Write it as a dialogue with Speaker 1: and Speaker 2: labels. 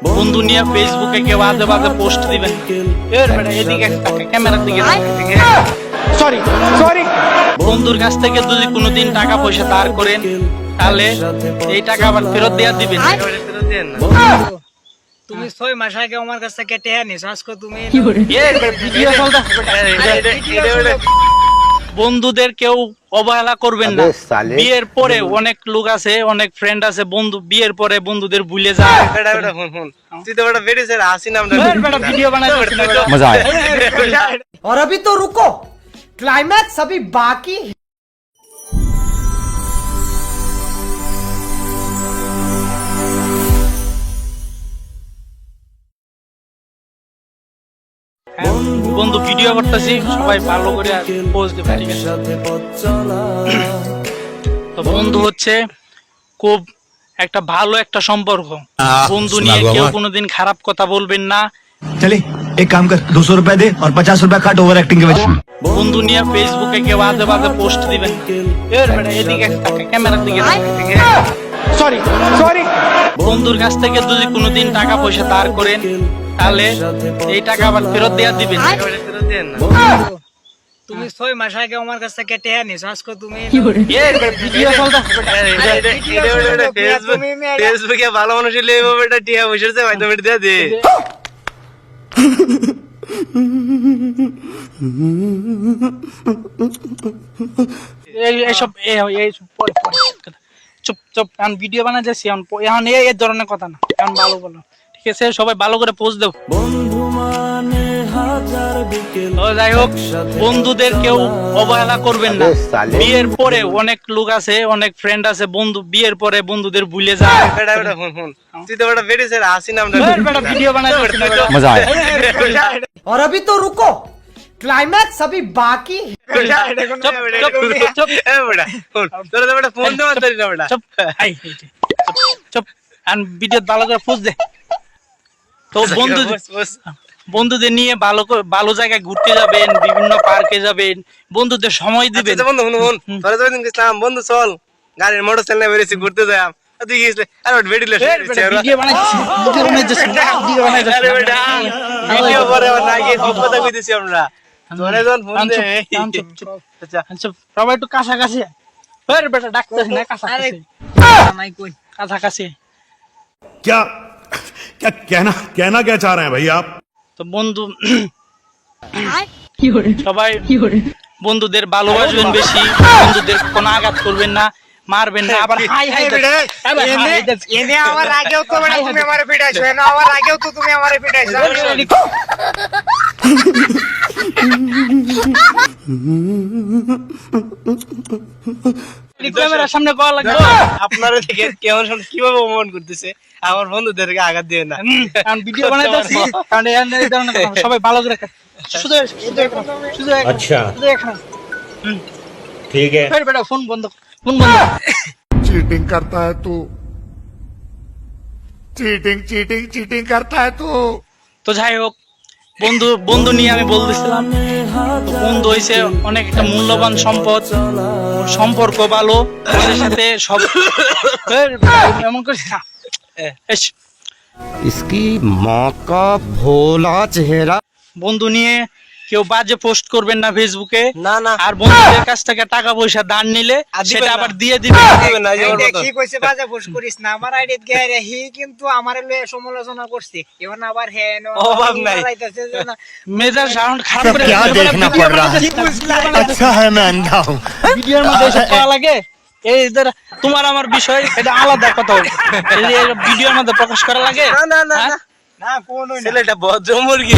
Speaker 1: বন্ধু নিয়ে ফেসবুকে কেউ আজে বাজে পোস্ট দিবেন, এদিকে ক্যামেরার দিকে সরি সরি। বন্ধুর কাছ থেকে যদি কোনোদিন টাকা পয়সা ধার করেন তাহলে এই টাকা আবার ফেরত দেওয়া দিবেন।
Speaker 2: তুমি 6 মাস আগে আমার কাছ থেকে টেহা নিস, আজকে তুমি
Speaker 1: বন্ধুদের কেউ অবহেলা করবেন না। বিয়ের পরে অনেক লোক আছে, অনেক ফ্রেন্ড আছে, বন্ধু বিয়ের পরে বন্ধুদের ভুলে যায়।
Speaker 3: তুই তো বড় বেড়ে স্যার হাসি নাম
Speaker 1: ভিডিও বানাই
Speaker 4: मजा आया।
Speaker 5: और अभी तो रुको, क्लाइमैक्स अभी बाकी है।
Speaker 1: বন্ধু ভিডিও করতেছি, সবাই ভালো করে পোজ দেবে, ঠিক আছে? তো বন্ধু হচ্ছে খুব একটা ভালো একটা সম্পর্ক। বন্ধু নিয়ে কেউ কোনোদিন খারাপ কথা বলবেন না।
Speaker 6: चले एक काम कर 200 रुपए दे और 50 रुपए काट ओवर एक्टिंग के वजह।
Speaker 1: বন্ধু নিয়ে ফেসবুকে কেউ আজে বাজে পোস্ট দিবেন, এদিকে ক্যামেরার দিকে সরি সরি। বন্ধুর কাছ থেকে যদি কোনোদিন টাকা পয়সা ধার করেন তাহলে এই টাকা আবার ফেরত দেওয়া দিবেন।
Speaker 2: তুমি 6 মাস আগে আমার কাছ থেকে টেহা নিস, আজকে তুমি
Speaker 3: ফেসবুকে ভালো মানুষ হলে এইভাবে একটা টিয়া বসেছে ভাই তুমি দিয়ে দে।
Speaker 1: এইসব চুপ চুপ, এখন ভিডিও বানা যাচ্ছি, এখন এই ধরনের কথা না, এখন ভালো বলো, ঠিক আছে? সবাই ভালো করে পোজ দেব। যাই হোক, বন্ধুদের কেউ অবহেলা করবেন না। বিয়ের পরে অনেক লোক আছে, অনেক ফ্রেন্ড আছে, বন্ধু বিয়ের পরে বন্ধুদের ভুলে যায়।
Speaker 3: তুই তো বড় বেড়ে স্যার হাসি নাম
Speaker 1: ভিডিও বানাই
Speaker 4: मजा आया।
Speaker 5: और अभी तो रुको, क्लाइमैक्स अभी बाकी है।
Speaker 3: ফোন দেওয়া তারি না বেটা।
Speaker 1: চুপ, আর ভিডিও ভালো করে পোজ দে। তো বন্ধুদের নিয়ে ভালো জায়গায় ঘুরতে যাবেন, বিভিন্ন পার্কে যাবেন, বন্ধুদের সময় দিবেন।
Speaker 3: বন্ধু শুনুন, তোরা তো দিন গেছিলাম বন্ধু চল গাড়ির মোটরসাইকেল নিয়ে বেরিয়েছি ঘুরতে যাম। তুই গেছিলে আর বেডিলে
Speaker 1: ভিডিও বানাইছি,
Speaker 3: ভিডিও করে আবার না গিয়ে সব কথা কইতেছি আমরা। তোরে যখন ফোন দে
Speaker 1: আচ্ছা সবাই একটু কাছাকাছি বেটা ডাকতেছি না, কাছাকাছি
Speaker 2: নাই কই
Speaker 1: কাছাকাছি।
Speaker 7: क्या क्या कहना कहना क्या चाह रहे हैं भाई आप?
Speaker 1: তো বন্ধু সবাই বন্ধুদের ভালোবাসবেন বেশি, বন্ধুদের কোনো আঘাত করবেন না, মারবেন না। আবার হাই হাই
Speaker 2: এনে আমার আগেও তো মানে তুমি আমারে পিটাইছো, এনে আমার আগেও তো তুমি আমারে পিটাইছো।
Speaker 1: ক্যামেরার সামনে পাওয়া লাগবে।
Speaker 3: আপনারা থেকে কেমন কিভাবে অপমান করতেছে আমার বন্ধুদেরকে আঘাত দিয়ে না।
Speaker 1: কারণ ভিডিও বানাইতেছি, কারণ এই ধরনের কথা না। সবাই ভালো করে শুধু
Speaker 4: अच्छा
Speaker 1: এখানে
Speaker 4: ठीक है।
Speaker 1: বেটা ফোন বন্ধ।
Speaker 7: चीटिंग करता है तू, चीटिंग चीटिंग चीटिंग करता है तू।
Speaker 1: তো যাই হোক, বন্ধু নিয়ে আমি বলতেছিলাম, তো বন্ধু হইছে অনেক একটা মূল্যবান সম্পদ, সম্পর্ক ভালো, আমাদের সাথে সব এমন করিস না।
Speaker 4: इसकी माँ का भोला चेहरा।
Speaker 1: বন্ধু নিয়ে কেউ বাজে পোস্ট করবেন না ফেসবুকে।
Speaker 3: না না
Speaker 1: আর বন্ধুদের কাছ থেকে টাকা পয়সা ধার নিলে সেটা আবার দিয়ে দিবেন।
Speaker 2: কি কইছে বাজে পোষ করিস না, আমার আইডিত গেরে হি কিন্তু আমারে লয়ে সমালোচনা করছে, এখন আবার হে নো
Speaker 3: অভাব নাই।
Speaker 1: মেজাজ সাউন্ড খারাপ করে
Speaker 4: क्या देखना पड़ रहा है? अच्छा है मैं अंधा हूँ।
Speaker 1: ভিডিওর মধ্যে এসব পাওয়া লাগে। এই ধর তোমার আমার বিষয় এটা আলাদা কথা, ভিডিওর মধ্যে প্রকাশ করা লাগে।
Speaker 3: না না না
Speaker 1: হ্যাঁ?
Speaker 3: না কোন ছেলেটা ভদ্র মুরগি।